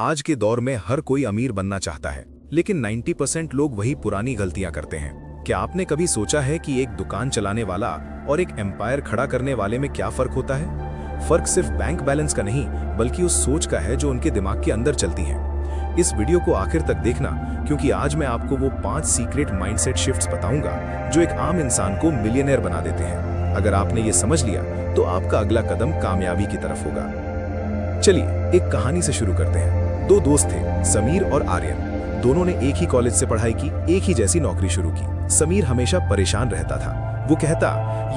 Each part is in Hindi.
आज के दौर में हर कोई अमीर बनना चाहता है, लेकिन 90% लोग वही पुरानी गलतियां करते हैं। क्या आपने कभी सोचा है कि एक दुकान चलाने वाला और एक एम्पायर खड़ा करने वाले में क्या फर्क होता है? फर्क सिर्फ बैंक बैलेंस का नहीं, बल्कि उस सोच का है जो उनके दिमाग के अंदर चलती है। इस वीडियो को आखिर तक देखना, क्योंकि आज मैं आपको वो 5 सीक्रेट माइंडसेट शिफ्ट्स बताऊंगा जो एक आम इंसान को मिलियनेयर बना देते हैं। अगर आपने ये समझ लिया, तो आपका अगला कदम कामयाबी की तरफ होगा। चलिए एक कहानी से शुरू करते हैं। दो दोस्त थे, समीर और आर्यन। दोनों ने एक ही कॉलेज से पढ़ाई की, एक ही जैसी नौकरी शुरू की। समीर हमेशा परेशान रहता था। वो कहता,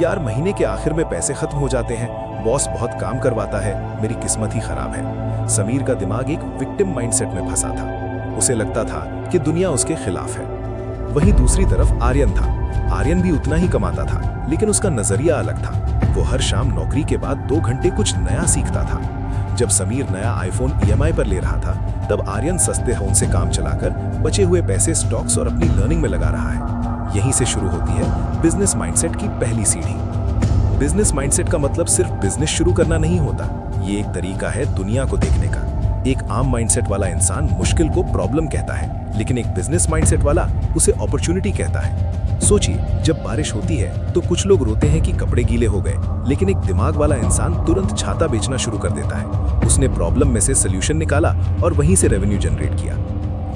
यार महीने के आखिर में पैसे खत्म हो जाते हैं, बॉस बहुत काम करवाता है, मेरी किस्मत ही खराब है। समीर का दिमाग एक विक्टिम माइंडसेट में फंसा था। उसे लगता था कि दुनिया उसके खिलाफ है। वहीं दूसरी तरफ आर्यन था। आर्यन भी उतना ही कमाता था, लेकिन उसका नजरिया अलग था। वो हर शाम नौकरी के बाद 2 घंटे कुछ नया सीखता था। जब समीर नया आईफोन ईएमआई पर ले रहा था, तब आर्यन सस्ते फोन से काम चलाकर बचे हुए पैसे स्टॉक्स और अपनी लर्निंग में लगा रहा है। यहीं से शुरू होती है बिजनेस माइंडसेट की पहली सीढ़ी। बिजनेस माइंडसेट का मतलब सिर्फ बिजनेस शुरू करना नहीं होता, ये एक तरीका है दुनिया को देखने का। एक आम माइंडसेट वाला इंसान मुश्किल को प्रॉब्लम कहता है, लेकिन एक बिजनेस माइंडसेट वाला उसे अपॉर्चुनिटी कहता है। सोचिए, जब बारिश होती है तो कुछ लोग रोते हैं कि कपड़े गीले हो गए, लेकिन एक दिमाग वाला इंसान तुरंत छाता बेचना शुरू कर देता है। उसने प्रॉब्लम में से सॉल्यूशन निकाला और वहीं से रेवेन्यू जनरेट किया।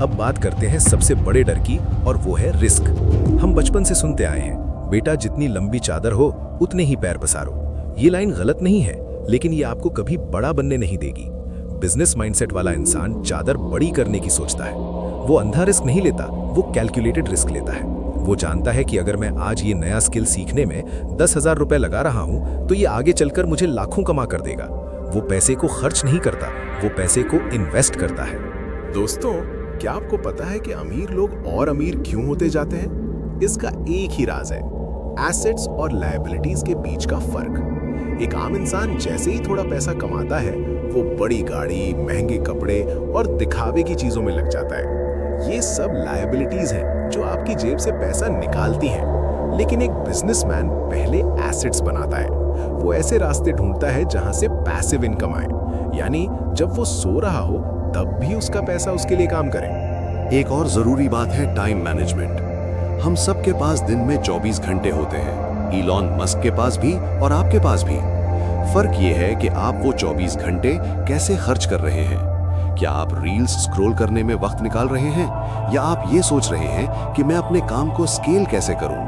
अब बात करते हैं सबसे बड़े डर की, और वो है रिस्क। हम बचपन से सुनते आए हैं, बेटा जितनी लंबी चादर हो उतने ही पैर पसारो। ये लाइन गलत नहीं है, लेकिन ये आपको कभी बड़ा बनने नहीं देगी। बिजनेस माइंडसेट वाला इंसान चादर बड़ी करने की सोचता है। वो अंधा रिस्क नहीं लेता, वो कैलकुलेटेड रिस्क लेता है। वो जानता है कि अगर मैं आज ये नया स्किल सीखने में 10,000 रुपए लगा रहा हूं, तो ये आगे चलकर मुझे लाखों कमा कर देगा। वो पैसे को खर्च नहीं करता, वो पैसे को इन्वेस्ट करता है। दोस्तों, क्या आपको पता है कि अमीर लोग और अमीर क्यों होते जाते हैं? इसका एक ही राज है, एसेट्स और लायबिलिटीज के बीच का फर्क। एक आम इंसान जैसे ही थोड़ा पैसा कमाता है, वो बड़ी गाड़ी, महंगे कपड़े और दिखावे की चीजों में लग जाता है। ये सब लायबिलिटीज हैं जो आपकी जेब से पैसा निकालती हैं। लेकिन एक बिजनेसमैन पहले एसेट्स बनाता है। वो ऐसे रास्ते ढूंढता है जहां से पैसिव इनकम आए, यानी जब वो सो रहा हो तब भी उसका पैसा उसके लिए काम करे। एक और जरूरी बात है टाइम मैनेजमेंट। हम सब के पास दिन में 24 घंटे होते हैं, इलॉन मस्क के पास भी और आपके पास भी। फर्क ये है कि आप वो 24 घंटे कैसे खर्च कर रहे हैं। क्या आप रील्स स्क्रॉल करने में वक्त निकाल रहे हैं, या आप ये सोच रहे हैं कि मैं अपने काम को स्केल कैसे करूं?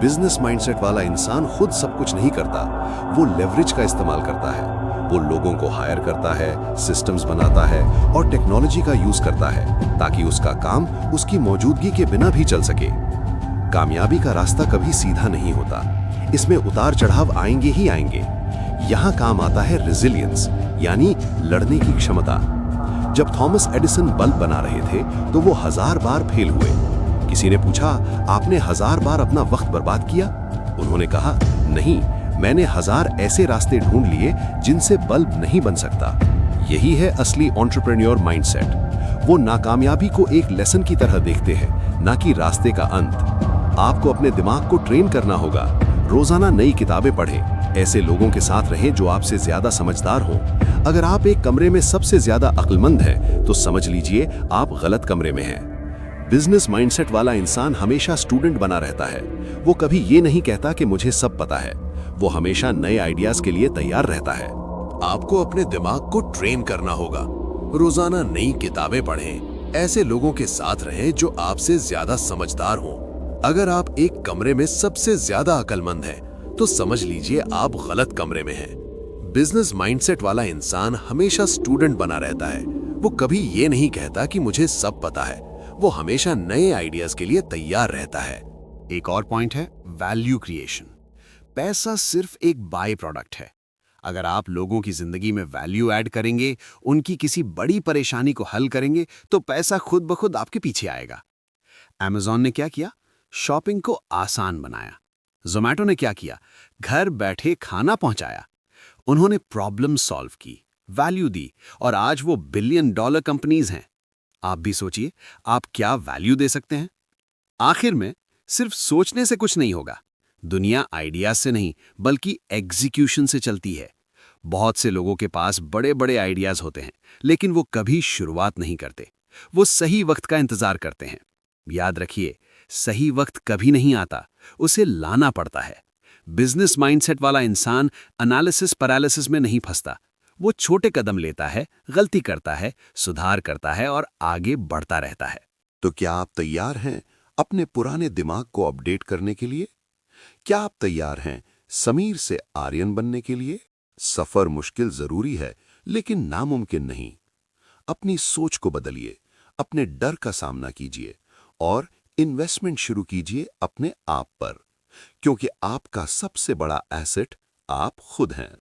बिजनेस माइंडसेट वाला इंसान खुद सब कुछ नहीं करता, वो लेवरेज का इस्तेमाल करता है। वो लोगों को हायर करता है, सिस्टम्स बनाता है और टेक्नोलॉजी का यूज करता है, ताकि उसका काम उसकी मौजूदगी के बिना भी चल सके। कामयाबी का रास्ता कभी सीधा नहीं होता, इसमें उतार चढ़ाव आएंगे ही आएंगे। यहाँ काम आता है रेजिलियंस, यानी लड़ने की क्षमता। जब थॉमस एडिसन बल्ब बना रहे थे, तो वो 1000 बार फेल हुए। किसी ने पूछा, आपने 1000 बार अपना वक्त बर्बाद किया? उन्होंने कहा, नहीं, मैंने 1000 ऐसे रास्ते ढूंढ लिए जिनसे बल्ब नहीं बन सकता। यही है असली एंटरप्रेन्योर माइंडसेट। वो नाकामयाबी को एक लेसन की तरह देखते हैं, ना कि रास्ते का अंत। आपको अपने दिमाग को ट्रेन करना होगा। रोजाना नई किताबें पढ़ें, ऐसे लोगों के साथ रहें जो आपसे ज्यादा समझदार हों। अगर आप एक कमरे में सबसे ज्यादा अक्लमंद हैं, तो समझ लीजिए आप गलत कमरे में हैं। बिजनेस माइंडसेट वाला इंसान हमेशा स्टूडेंट बना रहता है। वो कभी ये नहीं कहता कि मुझे सब पता है। वो हमेशा नए आइडियाज के लिए तैयार रहता है। आपको अपने दिमाग को ट्रेन करना होगा। रोजाना नई किताबें पढ़ें, ऐसे लोगों के साथ रहें जो आपसे ज्यादा समझदार हों। अगर आप एक कमरे में सबसे ज्यादा अक्लमंद हैं, तो समझ लीजिए आप गलत कमरे में हैं। बिजनेस माइंडसेट वाला इंसान हमेशा स्टूडेंट बना रहता है। वो कभी ये नहीं कहता कि मुझे सब पता है। वो हमेशा नए आइडियाज के लिए तैयार रहता है। एक और पॉइंट है वैल्यू क्रिएशन। पैसा सिर्फ एक बाय प्रोडक्ट है। अगर आप लोगों की जिंदगी में वैल्यू ऐड करेंगे, उनकी किसी बड़ी परेशानी को हल करेंगे, तो पैसा खुद ब खुद आपके पीछे आएगा। Amazon ने क्या किया? शॉपिंग को आसान बनाया। Zomato ने क्या किया? घर बैठे खाना पहुंचाया। उन्होंने प्रॉब्लम सॉल्व की, वैल्यू दी, और आज वो $1 बिलियन कंपनीज हैं। आप भी सोचिए, आप क्या वैल्यू दे सकते हैं? आखिर में सिर्फ सोचने से कुछ नहीं होगा। दुनिया आइडियाज से नहीं, बल्कि एग्जीक्यूशन से चलती है। बहुत से लोगों के पास बड़े बड़े आइडियाज होते हैं, लेकिन वो कभी शुरुआत नहीं करते। वो सही वक्त का इंतजार करते हैं। याद रखिए, सही वक्त कभी नहीं आता, उसे लाना पड़ता है। बिजनेस माइंडसेट वाला इंसान एनालिसिस पैरालिसिस में नहीं फंसता। वो छोटे कदम लेता है, गलती करता है, सुधार करता है और आगे बढ़ता रहता है। तो क्या आप तैयार हैं अपने पुराने दिमाग को अपडेट करने के लिए? क्या आप तैयार हैं समीर से आर्यन बनने के लिए? सफर मुश्किल जरूरी है, लेकिन नामुमकिन नहीं। अपनी सोच को बदलिए, अपने डर का सामना कीजिए और इन्वेस्टमेंट शुरू कीजिए अपने आप पर, क्योंकि आपका सबसे बड़ा एसेट आप खुद हैं।